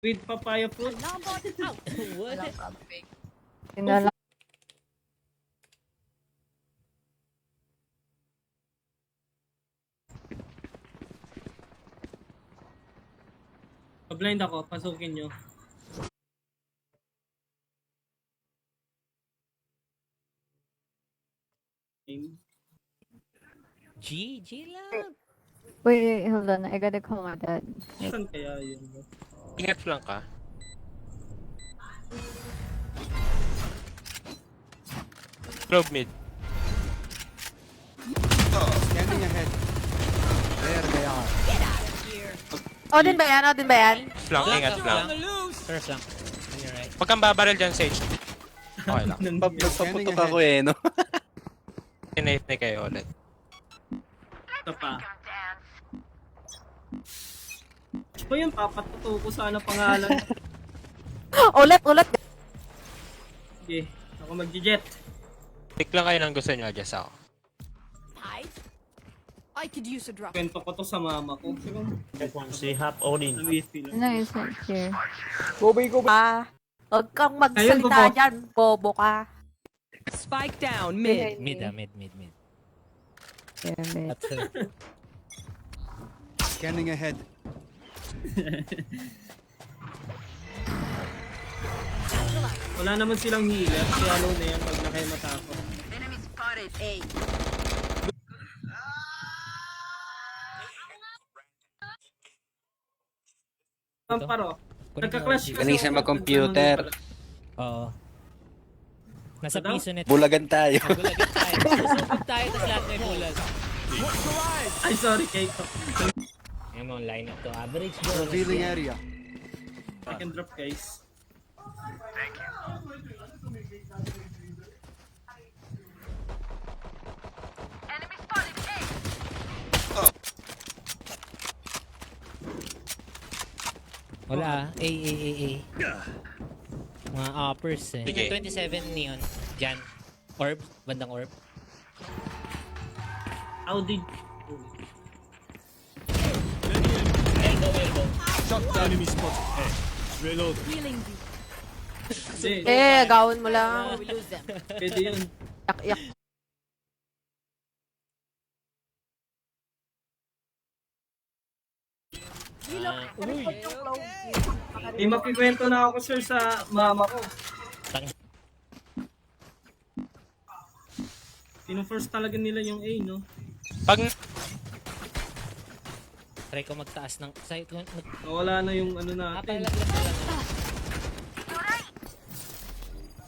With papaya fruit. Alarm bot out. What? Tinala. Blind ako, pasukin nyo. G lang. Wait, hold on. I gotta call my dad. Saan kaya yun? Ingat lang ka. Globe mid. Scanning ahead. There they are. Odin ba yan? Odin ba yan? Flank, ingat flank. First lang. You're right. Huwag kang babaril dyan, Sage. Okay lang. Nagpaputok ako eh, no? Knife na kayo ulit. Ito pa. Ito yung papatuto ko sana pangalan. Ulit! Sige, ako mag-jet. Pick lang kayo ng gusto nyo, adjust ako. I could use a drop. Kwento ko to sa mama ko. Siguro, Si Hap Odin. na-whistle. No, it's not here. Huwag kang Ayun, magsalita bobo. dyan, bobo ka. Spike down mid. Mid. Damn it. That's her. Scanning ahead. Wala naman silang healer. Kaya ano na yan pag nakay matako. Enemy spotted. A. Pamparo. Nagka-clash kasi Galing siya ako. mag-computer. Oo. Nasa Ano daw? piso net. Bulagan tayo. Bulagan tayo. Susubok tayo, tapos lahat may bulag. Ay, sorry, Keiko. Yung mga line up to average bro. Revealing area. I can drop, guys. Wala. A. Mga uppers eh. Sige. 27 neon. Diyan. Orb. Bandang orb. How did... Hindi, Gawin mo lang. pwede yun. Yak. Uy. Eh, makikwento na ako, sir, sa mama ko. Tang- Pino-first talaga nila yung A, no? Pag Try ko magtaas ng site. Nawala na yung ano natin. Napalaglag na lang.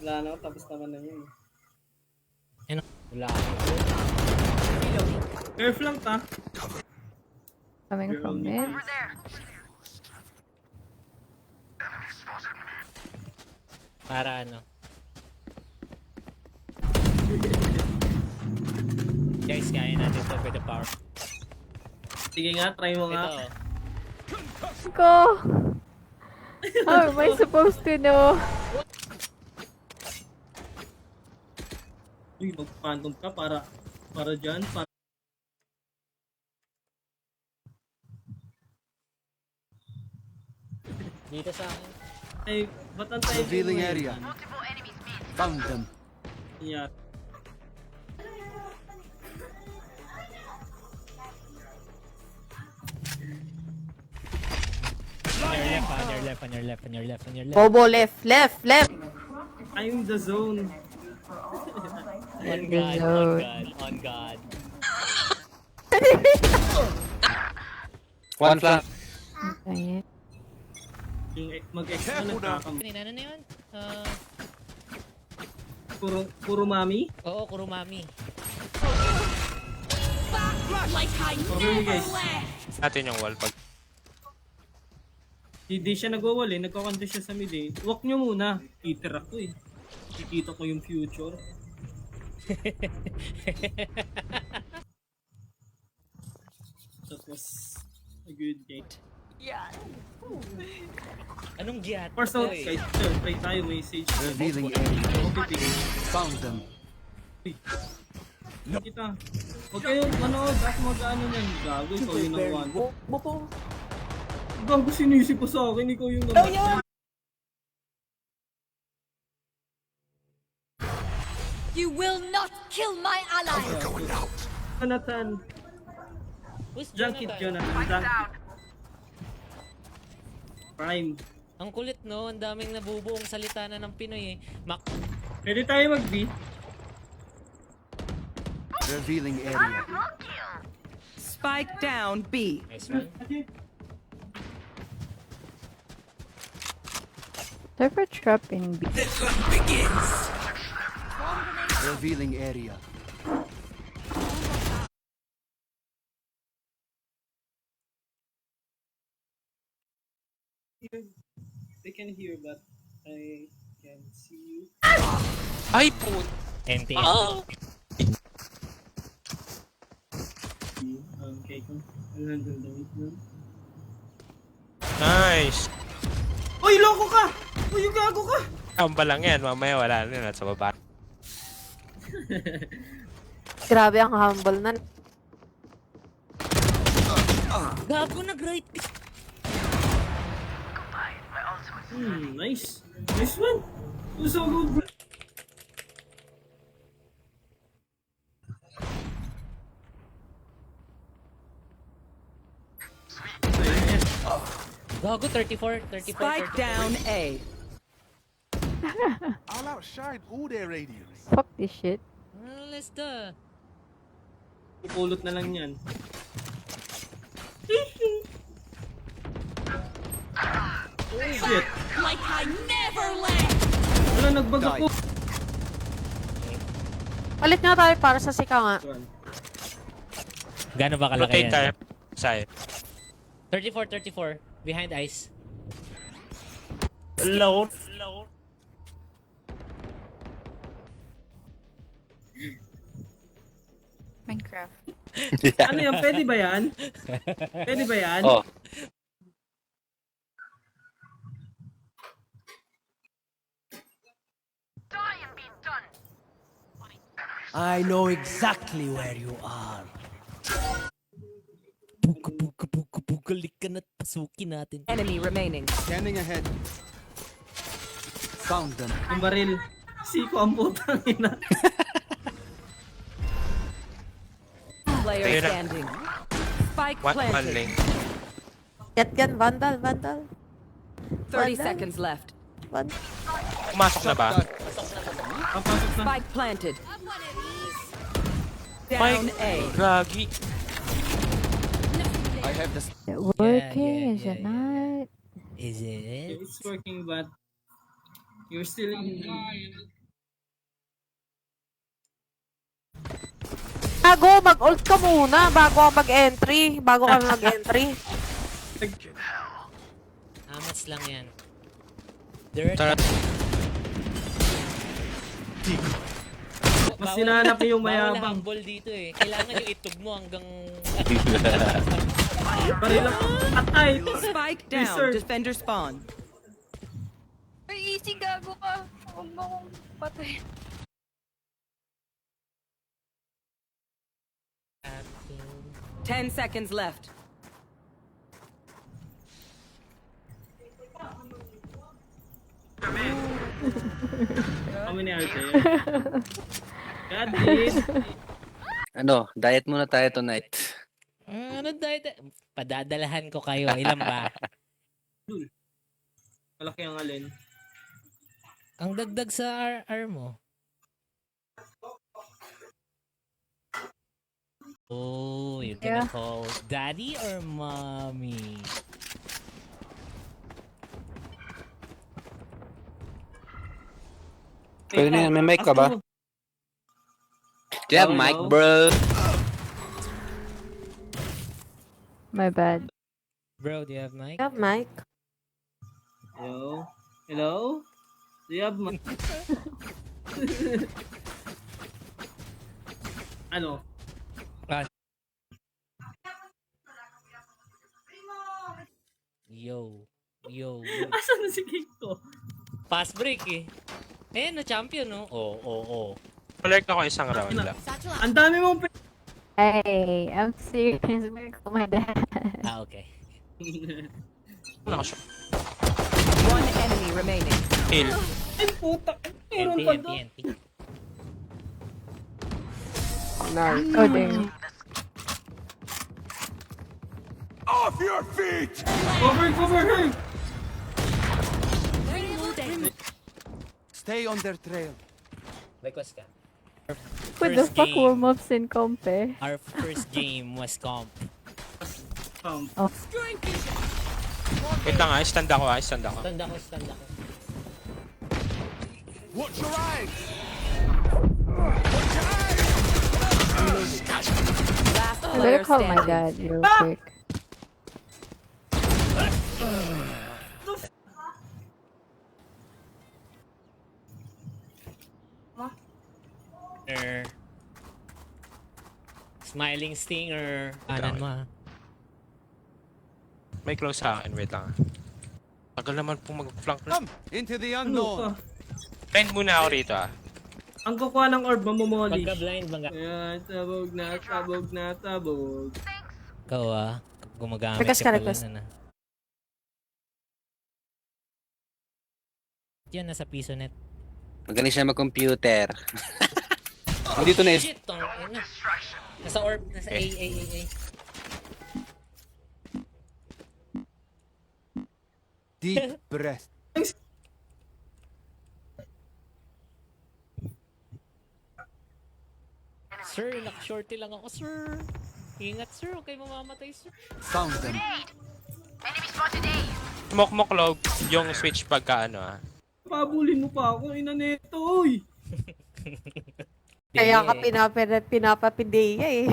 Wala na, tapos naman na yun. Ano? Wala. Careful lang, ta. Coming from mid. Para ano. Guys, kaya natin to with the power. Sige nga, try mo Ito. nga. Go! How am I supposed to know? Uy, mag-phantom ka para dyan. Dito sa akin. Ay, ba't ang tayo? Revealing area. Found them. Yeah. On your left. Bobo, left. I'm the zone. On God. One flank. Dang it. Yung mag-extra nagkakam. Kanina, ano na yun? Puro mami. Oo, Kurumami. Sorry, guys. natin yung wall. Pag Hindi siya nagwawal eh. Nagkakanto siya sa mid eh. Walk nyo muna. Peter ako eh. Kikita ko yung future. That was a good game. Anong giat? First out guys, sir, try tayo message. Revealing area. Found them. Kita. Huwag kayong manood, ako mag-ano niyan. Gago, ikaw yun ang one. Gago sinisi pa sa akin, ikaw yung namatay. You will not kill my ally. Jonathan. Who's Junkit Jonathan? Jonathan. Junkit. Prime. Ang kulit no, ang daming nabubuong salita na ng Pinoy eh. Pwede tayo mag-B. Revealing area. Spike down B. Nice one. Surfer trap in B. Revealing area. They can hear but I can see you. Ay, put. NT. Okay, kung handle the weak nun. Nice. Uy, loko ka! Uy, gago ka! Tamba lang yan. Mamaya wala na yun. Sa baba. Grabe ang humble na. Gago nag-right. Nice. Nice one. It was so good, bro. Gago 34, 34, Spike 34. down A. I'll outshine all their radiance. Fuck this shit. Let's the. Pupulot na lang yan. Oh shit. Like I never left. Wala, nagbag ako. Palit nga tayo para sa sika nga. Gano'n ba kalaki Rotate yan? tayo. Side. 34, 34. Behind ice. Load. Minecraft. Ano yan? Pwede ba yan? Pwede ba yan? Oh. I know exactly where you are. Bugalik ka na't pasukin natin. Enemy remaining. Scanning ahead. Found them. Ang baril. Siko ang putang ina. Player Ayun na. standing. Spike One planted. lane. Get gan, vandal, vandal. 30 Wala. seconds left. Vandal. Pumasok na ba? Papasok na. Spike planted. Down A. Gagi. I have the Is it working? Is yeah, it not? Is it? It's working but you're still in. Bago, mag-ult ka muna bago ako mag-entry. Bago ka mag-entry. Amas lang yan. Dirt. Tara. Mas sinanap niyo yung Bawal mayabang. humble dito eh. Kailangan yung itog mo hanggang... Baril lang. Atay! Spike Yes, down. sir. Defender spawn. Ay, easy gago ka. Huwag mo akong patay. Ten seconds left. Kami ni Arte. God damn. Ano, diet muna tayo tonight. Ano dahil? Padadalahan ko kayo. Ilan ba? Malaki ang alin. Ang dagdag sa RR mo. Oh, you gonna Yeah. call daddy or mommy? Pwede na yan, may mic ka ba? Asan mo? Do you have Oh, mic, no. bro? My bad. Bro, do you have mic? You have mic? Hello? Hello? Do you have my... ano? Yo. Yo. Asan na si Kiko? Pass break eh. Eh, na champion no? Oo. Collect ako isang round lang. Ang dami mong Hey, I'm serious. I'm gonna call my dad. Ah, okay. Nakashoot. One enemy remaining. Heal. Ay, puta. Meron TNT, pa TNT, doon. TNT. Nice. Oh, dang. Cover her. Stay on their trail. Request ka. What the First fuck, game. warm-ups in comp eh? Our first game was comp. Wait lang stand ako stand ako. Stand ako, stand ako. Watch your eyes. Last I player better call my standing. dad real quick. Smiling stinger. Kanan mo ah. May close sa akin, wait lang. Tagal naman po mag-flank na. Come into the Ano unknown. ka? Blind muna ako rito Ang kukuha ng orb, mamumoli. Pagka blind bangga. Ayan, tabog na. Ikaw ah. Gumagamit Request ka ka, pala request. na. Yan, nasa piso net. Magaling siya mag-computer. Andito na Shit, tong ina. Nasa orb, nasa A. Deep breath. Sir, naka-shorty lang ako, sir. Ingat, sir. Huwag kayo mamamatay, sir. Found them. Smoke clog yung switch pagka Pabulin mo pa ako, ina neto, oy. Kaya ka pinapapideya eh.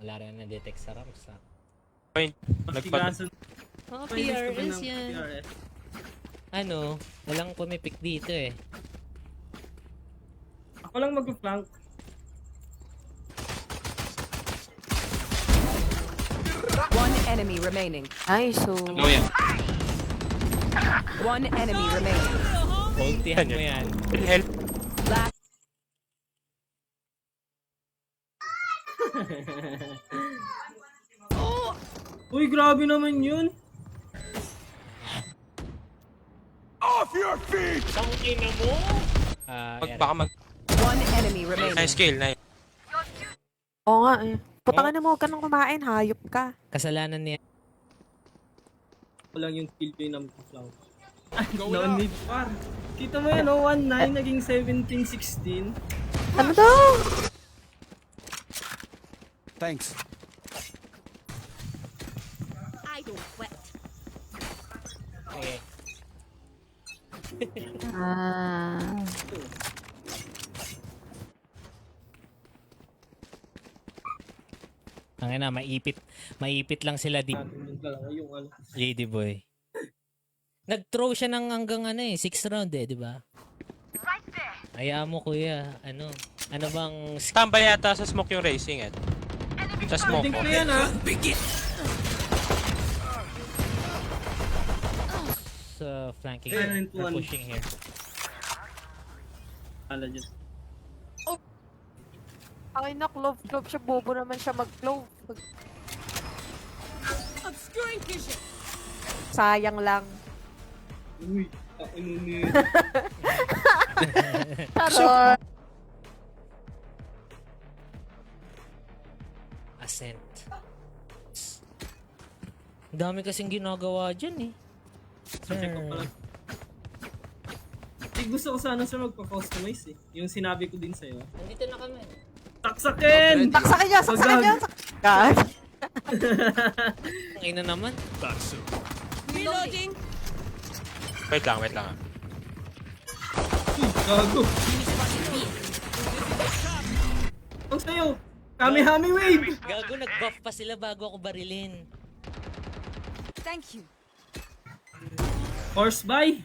Wala rin na-detect sa ramps, ha? Point. Pasigasan. Mga Pwede gusto ko PRS ng yan. PRS. Ano, walang pumipik dito eh. Ako lang mag-flank. One enemy remaining. Nice, so... Go yan. One enemy remaining. Ultihan mo yan. Help. Last Uy, grabe naman yun. Tangin na mo! Baka mag... one enemy remaining. Nice kill, nice. Oo nga eh. Putangin na mo, huwag ka nang kumain, hayop ka. Kasalanan niya. Walang yung kill ko yung flank. Ay, no need par. Kita mo yan, oh, 1-9, naging 17-16. Ano daw? Thanks. Okay. Ah. Ang ina, maipit lang sila di Natin yung dalawa, yung ano. Lady Boy. Nag-throw siya ng hanggang 6 round eh, di ba? Hayaan mo kuya, ano bang Tambay yata sa smoke yung racing Sa smoke Pwedeng ko. ko yan, ha. flanking Silent or one. pushing here? Ala dyan. Ay na, clove siya. Bobo naman siya mag-clove. Sayang lang. Uy, ano ni... Tarot. Ascent. Ang dami kasing ginagawa dyan eh. Check ko pala. Eh, gusto ko sana sir magpa-customize eh. Yung sinabi ko din sa'yo. Nandito na kami. Taksakin! Saksakin niya! Saksakin niya! God. Ang ina naman. Reloading. Wait lang. Uy, gago! Ang sa'yo! Kami-hami wave! Gago, nag-buff pa sila bago ako barilin. Thank you. Horse buy!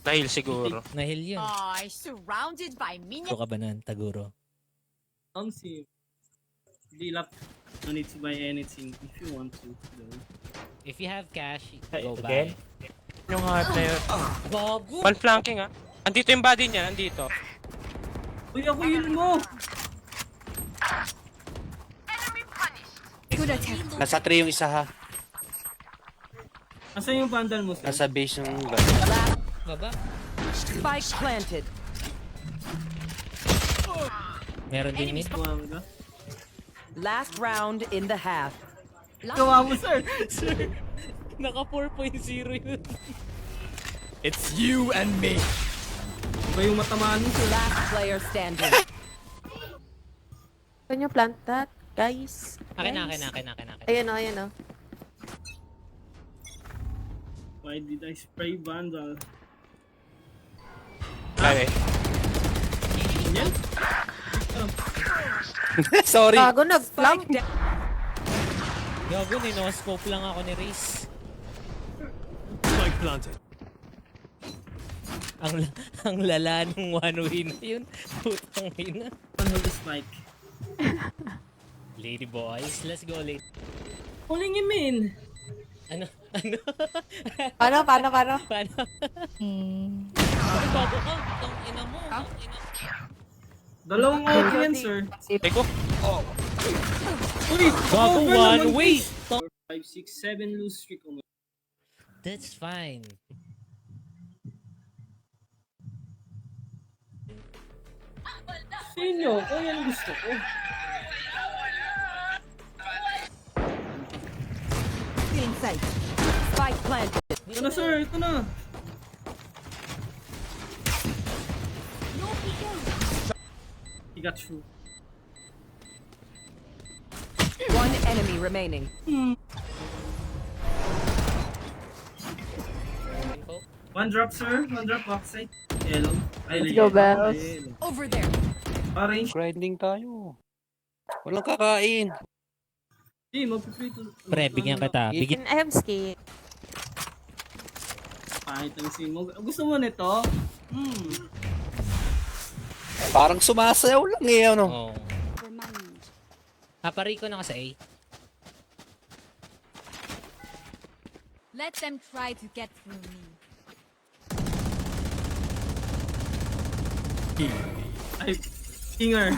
Nahil siguro. Nahil yun. Surrounded by minions. Ito ka ba nun, Taguro? Si Dilap, no need to buy anything if you want to. Though. If you have cash, go again? buy. Yung heart na yun. Bago! One flanking Andito yung body niya, andito. Uy, ako yun mo! Good attempt. Nasa 3 yung isa ha. Asan yung pandal mo, sir? Nasa base yung... Baba. Spike planted. Meron din mid. Gawa mo ka? Last round in the half. Gawa mo, sir! Sir! Naka 4.0 yun. It's you and me. Iba yung matamaan mo, sir. Last player standing. Can you plant that, guys? Akin na. Ayan o, ayan o. Why did I spray vandal? Ay, Yan? Sorry. Bago nag-flank. Gago, ninoscope lang ako ni Reese. Spike planted. Ang lala ng one way na yun. Putang ina. One hold the spike. Lady boys, let's go lady. Pulling him in! Ano? Paano? Paano? Ay, bago ka. Tang ina mo. Tang ina. Dalawang OP yan, sir. Teko. Uy! Bago over one naman, way. please. 5, 6, 7 lose streak. Oh my. That's fine. Sinyo, kung yan gusto ko. Feeling safe. Spike planted. Ito na, sir. Ito na. Pikachu. One enemy remaining. One drop, sir. One drop backside. Yellow. Ay, Let's go, yellow. Bells. Yellow. Over there. Orange. Grinding tayo. Walang kakain. Di, magpiprito. Pre, bigyan kita. Bigyan. I have skin. Pahit ang sim mo. Gusto mo nito? Parang sumasayaw lang eh, ano? Oh. Pariko na ka sa A. Let them try to get through me. Ay, Kinger.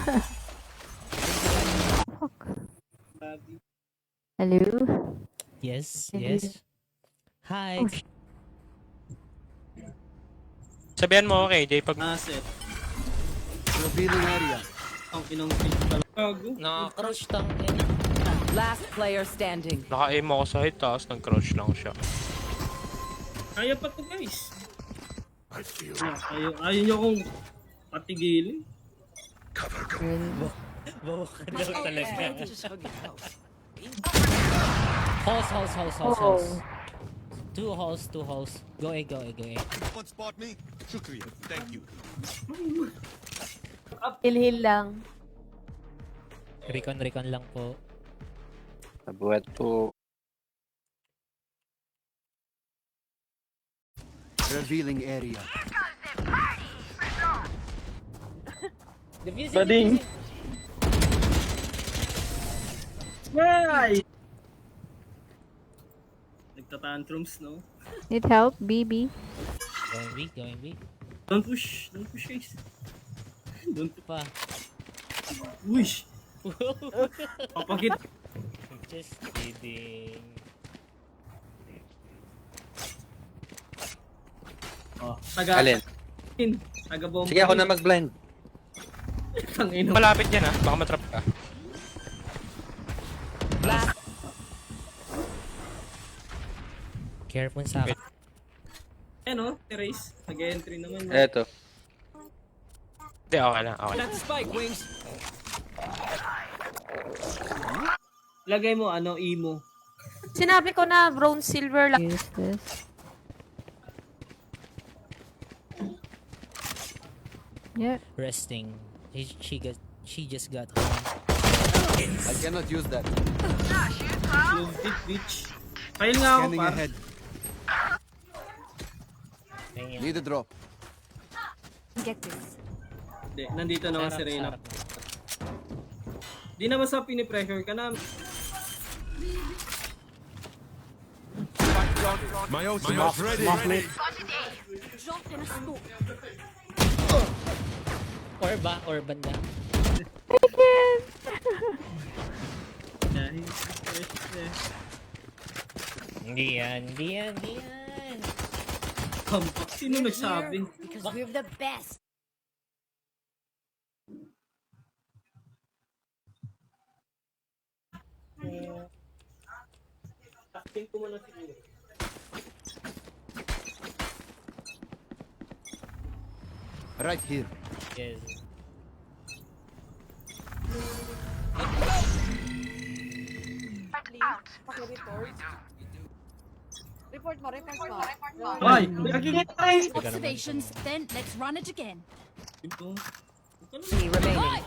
Hello? Yes, yes. Hi. Sabihan mo, okay, Jay, pag Asset. Revealing area. Ang pinong streak pala. Gago. Naka-crouch tang ina. Last player standing. naka-aim ako sa hit, tapos nag-crouch lang siya. Kaya pa to, guys. Ayaw nyo akong patigilin. Bawa ka daw talaga. House. Two halls. Go A. One spot me. Shukriya. Thank you. Heal lang. Recon lang po. Nabuhat po. Revealing area. Bading. Why? Nagtatantrums, no? Need help, BB? Going B. Don't push guys. Don't Pa. push. Papakit. Just kidding. Oh, taga. Alin? Taga bomba. Sige, ako na mag-blind. Tangino. Malapit yan ha, baka matrap ka. Careful sa akin. Eh no, erase. Nag-entry naman. No? Eto. Hindi, okay lang. Spike wings. Lagay mo ano, emo. Sinabi ko na bronze silver lang. Use this. Yeah. Resting. She just got home. I cannot use that. Yung tip bitch. File nga ako Scanning par. ahead. Ayun. Need a drop. Get this. Hindi, nandito naman si Reyna. Di naman sa pinipressure ka na. My ultimate's ready. Or banda. Dahil eh. Hindi yan, hindi yan, hindi yan. Comeback. Sino nagsabi? Because we're the best. Takting ko muna siguro. Right here. Yes. Paki-report. Report mo. Ay! Nakikita tayo! Observations, then let's run it again. Ito. Right.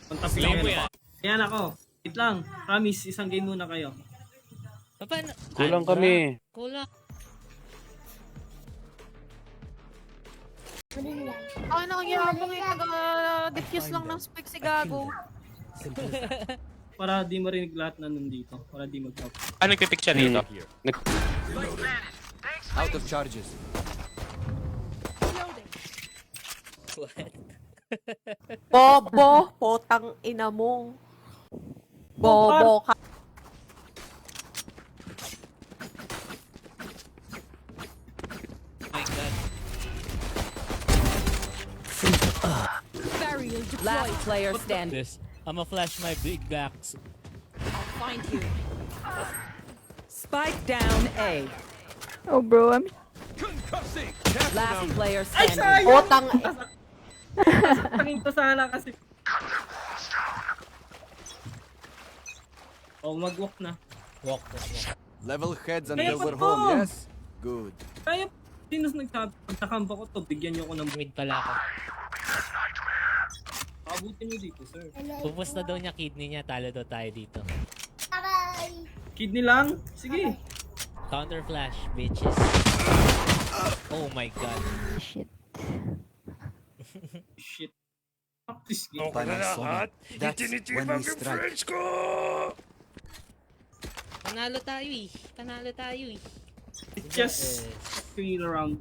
Pantas lang yan. Yan ako. Wait lang. Promise, isang game muna kayo. Paano? Kulang kami. Kulang. Ay, nakakiyabang eh. Taga-defuse lang ng spike si Gago. Para di marinig lahat na nandito. Para di mag-top. Ah, nagpipick siya dito. Out of charges. What? Bobo, potang ina mo. Bobo ka. My God. Barrier deployed. Last player standing. This. I'ma flash my big backs. I'll find you. Spike down A. Oh, bro, I'm... Last player Ay, standing. sayang! Potang Tangin to sana kasi. Oh, mag-walk na. Walk, walk. Level heads Kaya until ba't we're to? home, yes? Good. Kaya, sino nagsabi? Pagtakamba ko to, bigyan niyo ko ng Mid pala ako. abutin niyo dito, sir. Pupus na daw niya kidney niya. Talo daw tayo dito. Kidney lang? Sige. Counter flash, bitches. Oh my God. Shit. Shit. Fuck this game. Panasonic. That's when we strike. Panalo tayo eh. Panalo tayo eh. It's just feel around.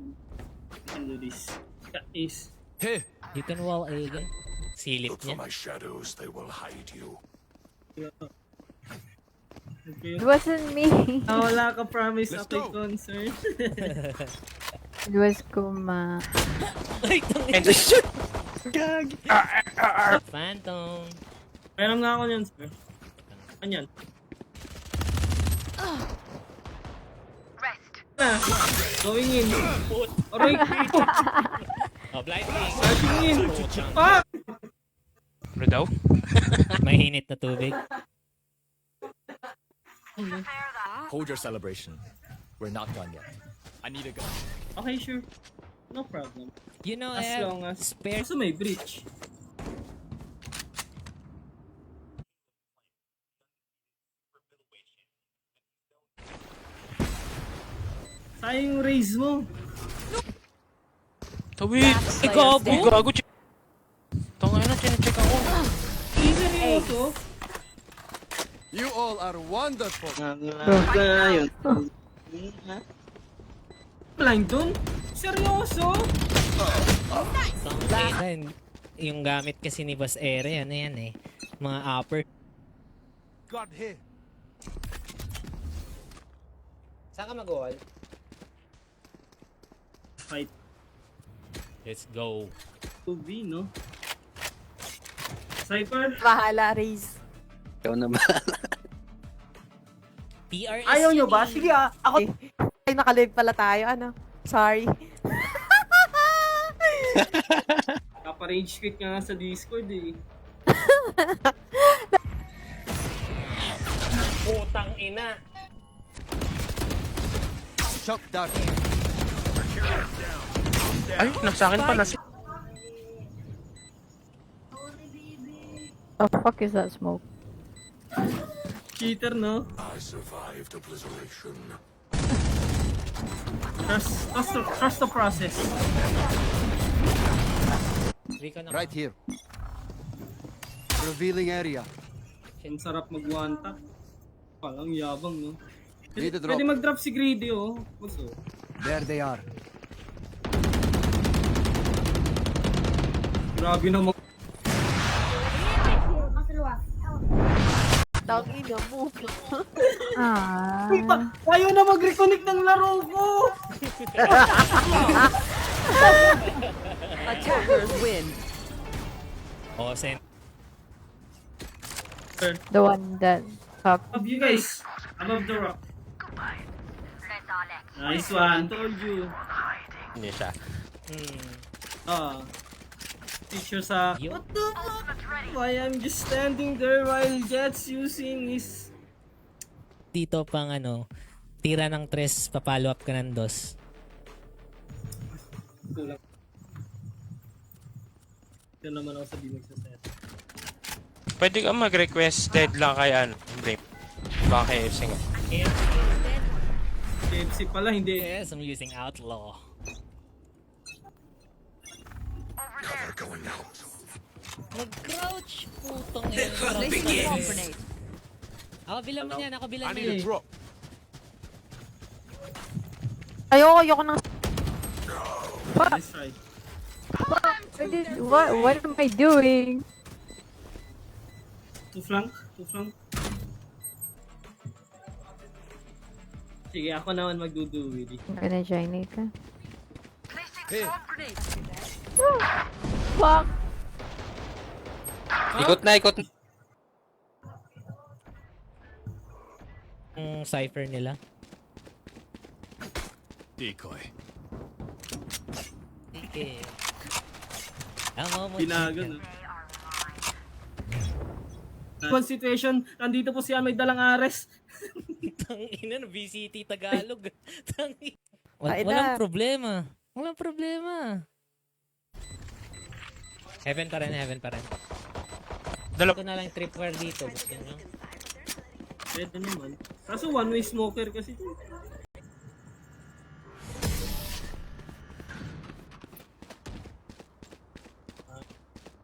We can do this. That is. Hey, You can wall A again. Silip niya. Okay. It wasn't me. Wala ka promise Let's ako go. concern. It was Kuma. Ay, tangin. And shit! Phantom. Meron nga ako niyan, sir. Anyan. Going in. Aray ko. Oh, blinding. Flashing in. Fuck! Ano daw? Mahinit na tubig. hold your celebration. We're not done yet. I need a gun. Okay, sure. No problem. You know, As I have long as... spare. Kaso may breach. Sayang yung raise mo. Tawid! Last Ay, player gago! standing. Gago! Tangay na, chinecheck ako. Seryoso? You all are wonderful. Blind dun? Seryoso? Tangina, yung gamit kasi ni Boss Ere, ano yan eh. Mga upper. God here. Saan ka mag-wall? Fight Let's go. 2B, no? Cypher? Bahala, Riz. Ikaw naman. PRS Ayaw nyo yan ba? eh. Sige ako. Ay, nakalive pala tayo. Ano? Sorry. Kapa-rage quit ka nga sa Discord eh. Putang ina. Shock dart. Ay, nasa akin pala. The fuck is that smoke? Cheater, no? Trust the process. Rico na. Right here. Revealing area. Ang sarap mag-one tap. Palang yabang, no? Need a drop. Pwede mag-drop si Greedy, oh. Gusto. There they are. Grabe naman. Tangina mo. Uy, ayaw na mag-reconnect ng laro ko! Attackers win. Oh, send. The one that top. Above you guys. Above the rock. Nice one. Told you. Hindi siya. Teacher sa... Yo. What the fuck? Why I'm just standing there while Jet's using his... Dito pang tira ng tres, papalo up ka ng dos. Kulang. Ito naman ako sabihin magsaset. Pwede ka mag-requested lang kay Hindi. Baka kay FC nga. KFC pala, hindi. Yes, I'm using outlaw. Mag-crouch, putong Placing Ako bilang mo yan, ako bilang mo yan. Ayoko ng... Nice try. What am I doing? Two flank. Sige, ako naman magduduwili. I'm gonna join it. Fuck! Ikot na, ikot na. Ang cipher nila. Decoy. Okay. Tama mo. Binago, no? One situation, nandito po siya may dalang ares. Tangina, VCT Tagalog. Tangina. Ay, Walang na. problema. Walang problema. Heaven pa rin. Ito na lang tripwire dito. Gusto nyo? Pwede naman. Kaso one-way smoker kasi.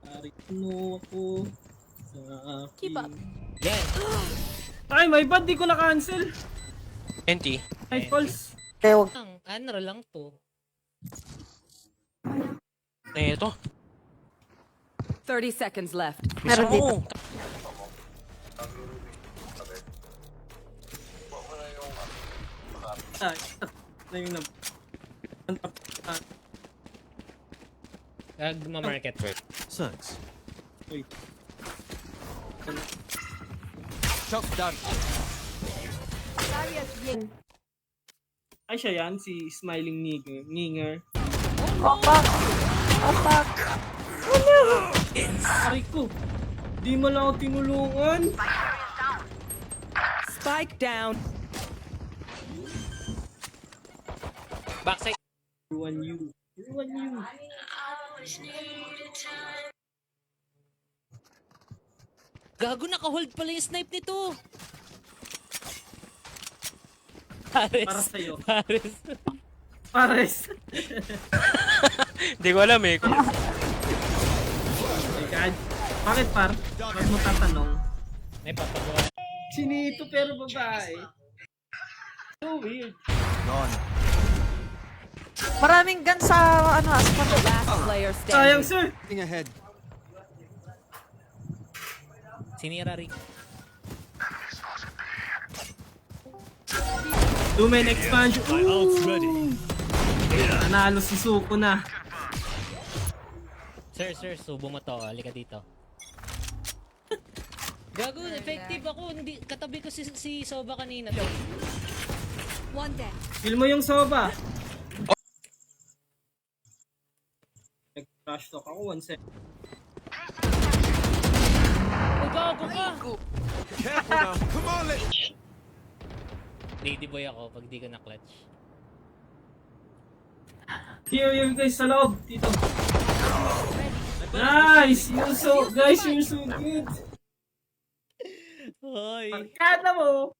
Tarik mo ako sa akin. Keep up. Yan. Ay, may bad, di ko na-cancel. NT. Night calls. Ano lang to. Ito. 30 seconds left. Meron dito. Ay, na yung Market. Thanks. Wait. Shot done. Ay, siya yan, si Smiling Nigger. Fuck! Aray ko, di mo lang ako tinulungan. Spike down. Backside. Ruan you. Gago, naka-hold pala yung snipe nito. Pares. Para sa'yo. Pares. Pares. Hindi ko alam eh. Oh my God. Bakit par? Bakit mo tatanong? May papagawa. Chinito pero babae. So weird. Gone. Maraming gun sa aspan. Last player Sayang standing. sir. Looking ahead. Sinira Rick. 2-man expansion. My ult's ready. Nanalo si Suko na. Sir, subo mo to. Halika dito. Gago, effective ako. Hindi, katabi ko si Soba kanina. One dead. Kill mo yung Soba. Nag-trash talk ako 1 sec. Oh, gago ka! Careful now. Come on, let's. Lady boy ako pag di ka na-clutch. Here you guys sa loob. Dito. Nice! You're so good. Hoy! Pagkada mo!